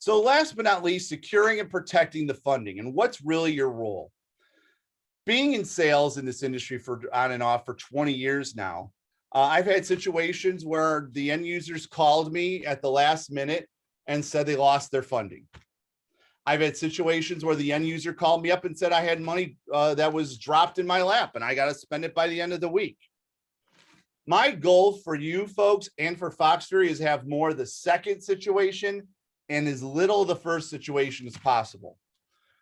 So last but not least, securing and protecting the funding. And what's really your role? Being in sales in this industry for on and off for 20 years now, I've had situations where the end users called me at the last minute and said they lost their funding. I've had situations where the end user called me up and said I had money that was dropped in my lap and I got to spend it by the end of the week. My goal for you folks and for FoxFury is have more of the second situation and as little of the first situation as possible.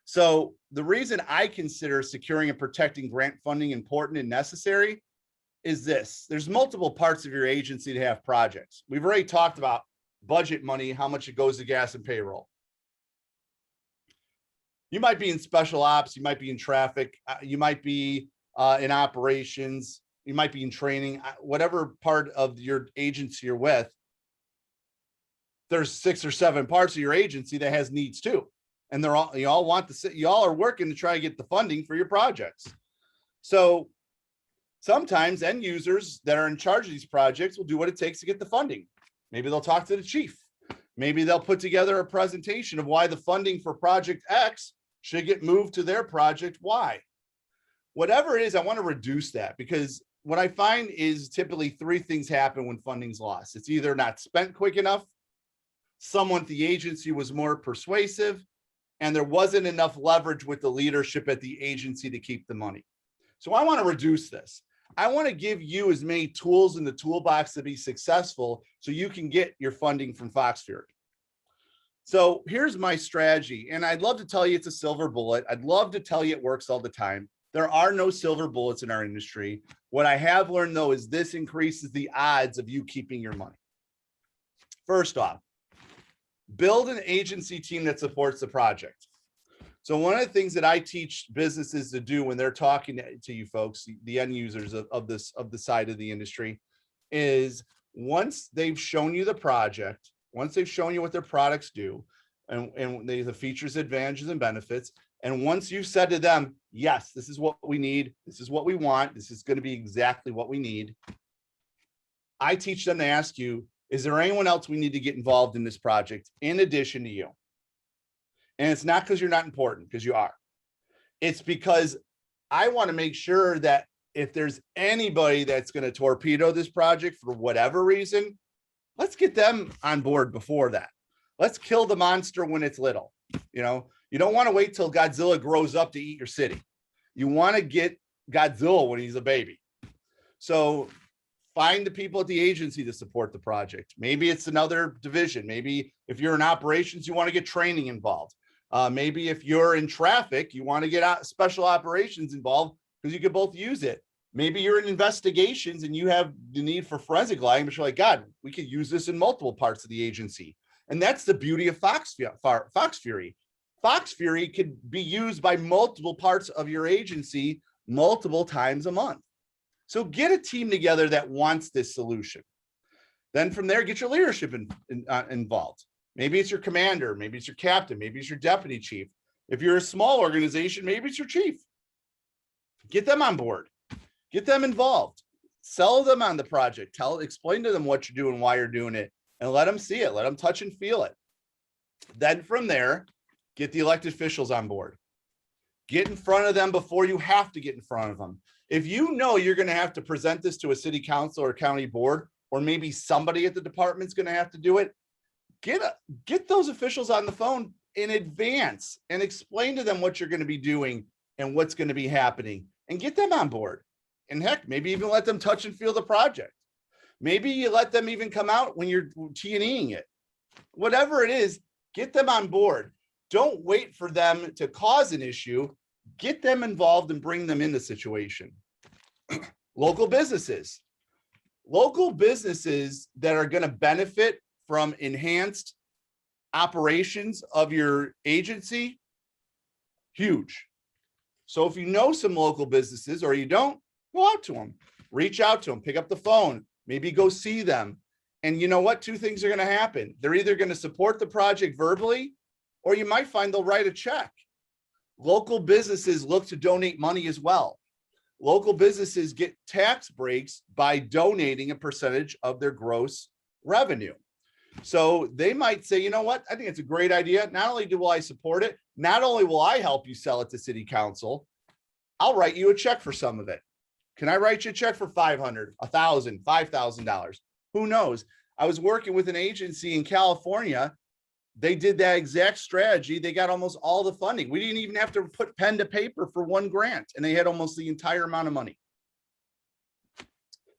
So the reason I consider securing and protecting grant funding important and necessary is this. There's multiple parts of your agency to have projects. We've already talked about budget money, how much it goes to gas and payroll. You might be in special ops, you might be in traffic, you might be in operations, you might be in training, whatever part of your agency you're with. There's 6 or 7 parts of your agency that has needs too. And they're all, you all are working to try to get the funding for your projects. So sometimes end users that are in charge of these projects will do what it takes to get the funding. Maybe they'll talk to the chief. Maybe they'll put together a presentation of why the funding for project X should get moved to their project Y. Whatever it is, I want to reduce that because what I find is typically 3 things happen when funding's lost. It's either not spent quick enough, someone at the agency was more persuasive, and there wasn't enough leverage with the leadership at the agency to keep the money. So I want to reduce this. I want to give you as many tools in the toolbox to be successful so you can get your funding from FoxFury. So here's my strategy. And I'd love to tell you it's a silver bullet. I'd love to tell you it works all the time. There are no silver bullets in our industry. What I have learned though, is this increases the odds of you keeping your money. First off, build an agency team that supports the project. So one of the things that I teach businesses to do when they're talking to you folks, the end users of the side of the industry, is once they've shown you the project, once they've shown you what their products do, and the features, advantages, and benefits, and once you've said to them, yes, this is what we need, this is what we want, this is going to be exactly what we need, I teach them to ask you, is there anyone else we need to get involved in this project in addition to you? And it's not because you're not important, because you are. It's because I want to make sure that if there's anybody that's going to torpedo this project for whatever reason, let's get them on board before that. Let's kill the monster when it's little. You know, you don't want to wait till Godzilla grows up to eat your city. You want to get Godzilla when he's a baby. So find the people at the agency to support the project. Maybe it's another division. Maybe if you're in operations, you want to get training involved. Maybe if you're in traffic, you want to get special operations involved because you could both use it. Maybe you're in investigations and you have the need for forensic lighting, but you're like, God, we could use this in multiple parts of the agency. And that's the beauty of FoxFury. FoxFury could be used by multiple parts of your agency multiple times a month. So get a team together that wants this solution. Then from there, get your leadership involved. Maybe it's your commander, maybe it's your captain, maybe it's your deputy chief. If you're a small organization, maybe it's your chief. Get them on board, get them involved, sell them on the project, explain to them what you're doing, why you're doing it, and let them see it, let them touch and feel it. Then from there, get the elected officials on board. Get in front of them before you have to get in front of them. If you know you're going to have to present this to a city council or county board, or maybe somebody at the department's going to have to do it, get those officials on the phone in advance and explain to them what you're going to be doing and what's going to be happening, and get them on board. And heck, maybe even let them touch and feel the project. Maybe you let them even come out when you're T&Eing it. Whatever it is, get them on board. Don't wait for them to cause an issue. Get them involved and bring them in the situation. Local businesses that are going to benefit from enhanced operations of your agency, huge. So if you know some local businesses or you don't, go out to them, reach out to them, pick up the phone, maybe go see them. And you know what? 2 things are going to happen. They're either going to support the project verbally, or you might find they'll write a check. Local businesses look to donate money as well. Local businesses get tax breaks by donating a percentage of their gross revenue. So they might say, you know what? I think it's a great idea. Not only will I support it, not only will I help you sell it to city council, I'll write you a check for some of it. Can I write you a check for $500, $1,000, $5,000? Who knows? I was working with an agency in California. They did that exact strategy. They got almost all the funding. We didn't even have to put pen to paper for one grant, and they had almost the entire amount of money.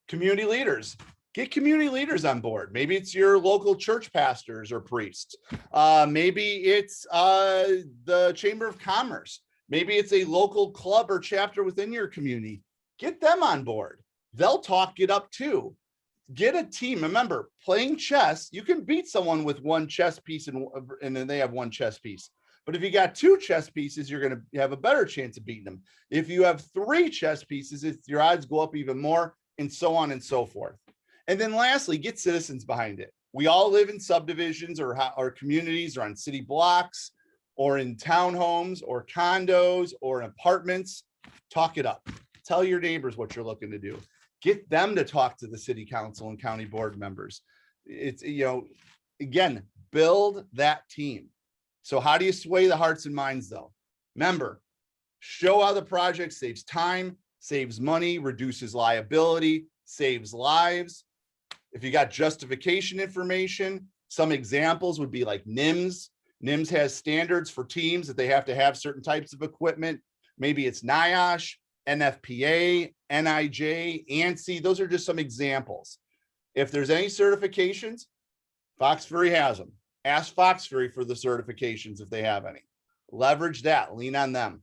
Community leaders. Get community leaders on board. Maybe it's your local church pastors or priests. Maybe it's the Chamber of Commerce. Maybe it's a local club or chapter within your community. Get them on board. They'll talk it up too. Get a team. Remember, playing chess, you can beat someone with one chess piece and then they have one chess piece. But if you got two chess pieces, you're going to have a better chance of beating them. If you have three chess pieces, your odds go up even more, and so on and so forth. And then lastly, get citizens behind it. We all live in subdivisions or communities or on city blocks or in townhomes or condos or in apartments. Talk it up. Tell your neighbors what you're looking to do. Get them to talk to the city council and county board members. It's, again, build that team. So how do you sway the hearts and minds though? Remember, show how the project saves time, saves money, reduces liability, saves lives. If you got justification information, some examples would be like NIMS. NIMS has standards for teams that they have to have certain types of equipment. Maybe it's NIOSH, NFPA, NIJ, ANSI. Those are just some examples. If there's any certifications, FoxFury has them. Ask FoxFury for the certifications if they have any. Leverage that, lean on them.